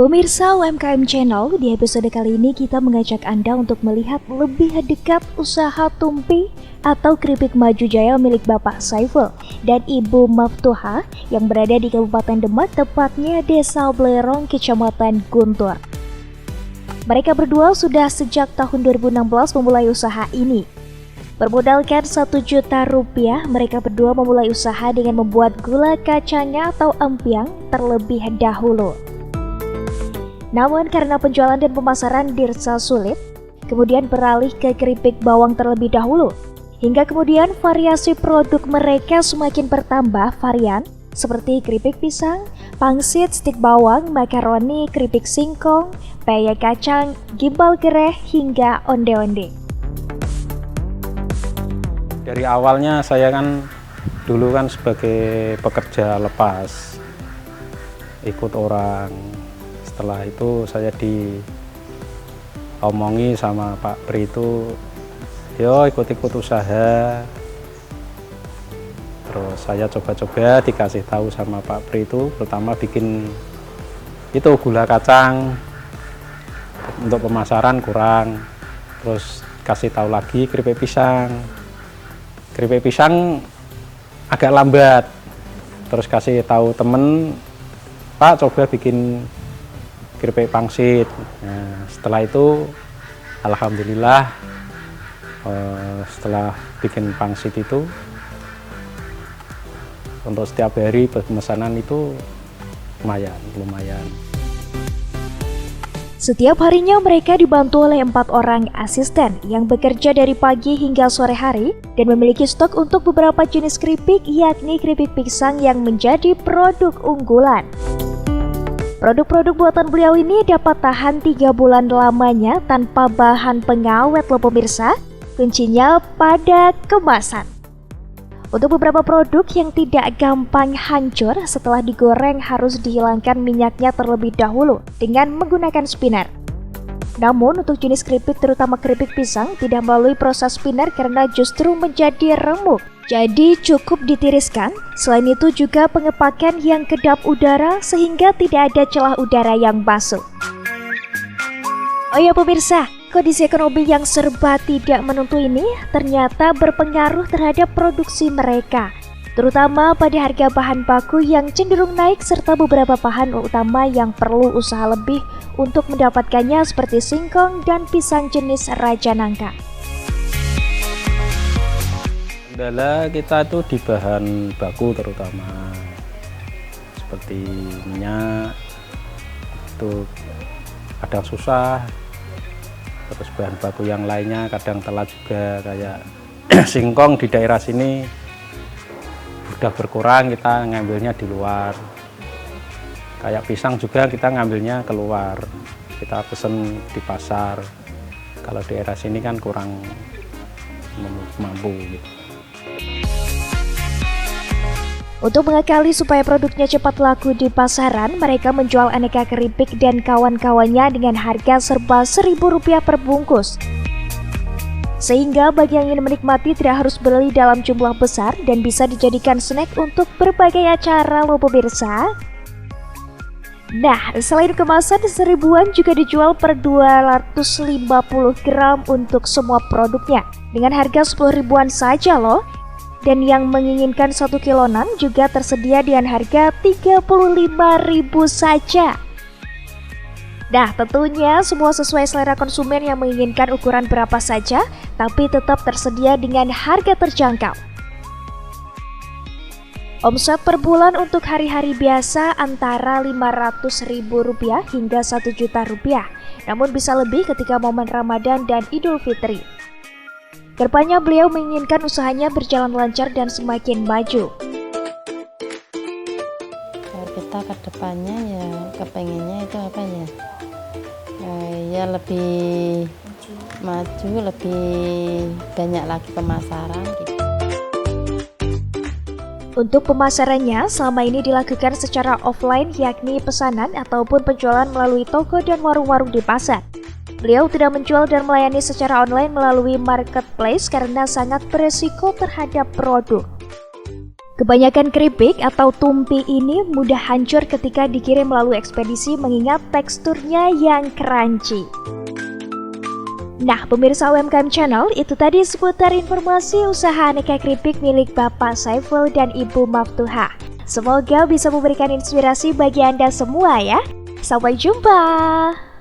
Pemirsa UMKM Channel, di episode kali ini kita mengajak Anda untuk melihat lebih dekat usaha tumpi atau keripik maju jaya milik Bapak Saiful dan Ibu Maftuha yang berada di Kabupaten Demak, tepatnya Desa Blerong, Kecamatan Guntur. Mereka berdua sudah sejak tahun 2016 memulai usaha ini. Bermodalkan Rp1.000.000, mereka berdua memulai usaha dengan membuat gula kacangnya atau empiang terlebih dahulu. Namun karena penjualan dan pemasaran dirasa sulit, kemudian beralih ke keripik bawang terlebih dahulu. Hingga kemudian variasi produk mereka semakin bertambah varian seperti keripik pisang, pangsit, stik bawang, makaroni, keripik singkong, peyek kacang, gimbal gereh, hingga onde-onde. Dari awalnya saya dulu sebagai pekerja lepas, ikut orang. Setelah itu saya diomongi sama Pak Pri itu, yo ikut-ikut usaha. Terus saya coba-coba, dikasih tahu sama Pak Pri itu, pertama bikin itu gula kacang, untuk pemasaran kurang. Terus kasih tahu lagi keripik pisang. Keripik pisang agak lambat. Terus kasih tahu temen, Pak coba bikin keripik pangsit. Nah, setelah itu alhamdulillah setelah bikin pangsit itu untuk setiap hari pemesanan itu lumayan. Setiap harinya mereka dibantu oleh 4 orang asisten yang bekerja dari pagi hingga sore hari dan memiliki stok untuk beberapa jenis keripik, yakni keripik pisang yang menjadi produk unggulan. Produk-produk buatan beliau ini dapat tahan 3 bulan lamanya tanpa bahan pengawet loh pemirsa. Kuncinya pada kemasan. Untuk beberapa produk yang tidak gampang hancur setelah digoreng harus dihilangkan minyaknya terlebih dahulu dengan menggunakan spinner. Namun untuk jenis keripik terutama keripik pisang tidak melalui proses spinner karena justru menjadi remuk. Jadi cukup ditiriskan. Selain itu juga pengepakan yang kedap udara sehingga tidak ada celah udara yang basuh. Oh ya pemirsa, kondisi ekonomi yang serba tidak menentu ini ternyata berpengaruh terhadap produksi mereka, terutama pada harga bahan baku yang cenderung naik serta beberapa bahan utama yang perlu usaha lebih untuk mendapatkannya seperti singkong dan pisang jenis Raja Nangka. Kendala kita itu di bahan baku terutama seperti minyak itu kadang susah, terus bahan baku yang lainnya kadang telat juga, kayak singkong di daerah sini udah berkurang, kita ngambilnya di luar. Kayak pisang juga kita ngambilnya keluar, kita pesen di pasar. Kalau daerah sini kan kurang mampu gitu. Untuk mengakali supaya produknya cepat laku di pasaran, mereka menjual aneka keripik dan kawan-kawannya dengan harga serba Rp1.000 per bungkus. Sehingga bagi yang ingin menikmati tidak harus beli dalam jumlah besar dan bisa dijadikan snack untuk berbagai acara loh pemirsa. Nah, selain kemasan, seribuan juga dijual per 250 gram untuk semua produknya dengan harga 10 ribuan saja loh. Dan yang menginginkan 1 kilonan juga tersedia dengan harga Rp35.000 saja. Nah, tentunya semua sesuai selera konsumen yang menginginkan ukuran berapa saja, tapi tetap tersedia dengan harga terjangkau. Omset per bulan untuk hari-hari biasa antara Rp500.000 hingga Rp1.000.000, namun bisa lebih ketika momen Ramadan dan Idul Fitri. Kedepannya beliau menginginkan usahanya berjalan lancar dan semakin maju. Kalau kita ke depannya ya kepengennya itu apa ya? Ya lebih maju, lebih banyak lagi pemasaran gitu. Untuk pemasarannya selama ini dilakukan secara offline, yakni pesanan ataupun penjualan melalui toko dan warung-warung di pasar. Beliau tidak menjual dan melayani secara online melalui marketplace karena sangat beresiko terhadap produk. Kebanyakan keripik atau tumpi ini mudah hancur ketika dikirim melalui ekspedisi mengingat teksturnya yang crunchy. Nah, pemirsa UMKM Channel, itu tadi seputar informasi usaha aneka keripik milik Bapak Saiful dan Ibu Maftuha. Semoga bisa memberikan inspirasi bagi Anda semua ya. Sampai jumpa!